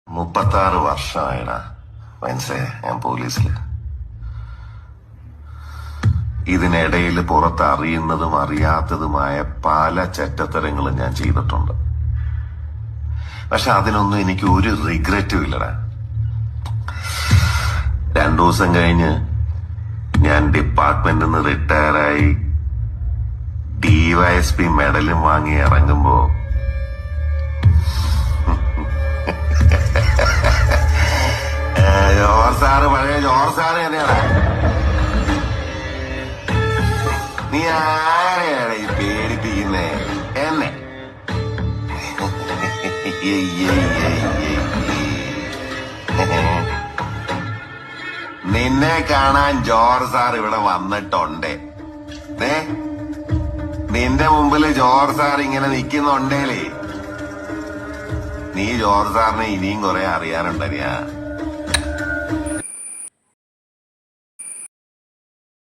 36 വർഷമായിടാ മനസ്സേ ഞാൻ പോലീസില്. ഇതിനിടയിൽ പുറത്ത് അറിയുന്നതും അറിയാത്തതുമായ പല ചെറ്റത്തരങ്ങളും ഞാൻ ചെയ്തിട്ടുണ്ട്. പക്ഷെ അതിനൊന്നും എനിക്ക് ഒരു റിഗ്രറ്റും ഇല്ലടാ. 2 ദിവസം കഴിഞ്ഞ് ഞാൻ ഡിപ്പാർട്ട്മെന്റിൽ നിന്ന് റിട്ടയറായി DYSP മെഡലും വാങ്ങി ഇറങ്ങുമ്പോ പഴയ ജോർ സാറ് തന്നെയാണ്. നീ ആരെയാണ് ഈ പേടിപ്പിക്കുന്നേ എന്നെ? നിന്നെ കാണാൻ ജോർജ് സാർ ഇവിടെ വന്നിട്ടുണ്ട്. നിന്റെ മുമ്പില് ജോർജ് സാർ ഇങ്ങനെ നിക്കുന്നുണ്ടേലേ, നീ ജോർജ് സാറിനെ ഇനിയും കുറെ അറിയാനുണ്ടറിയാ.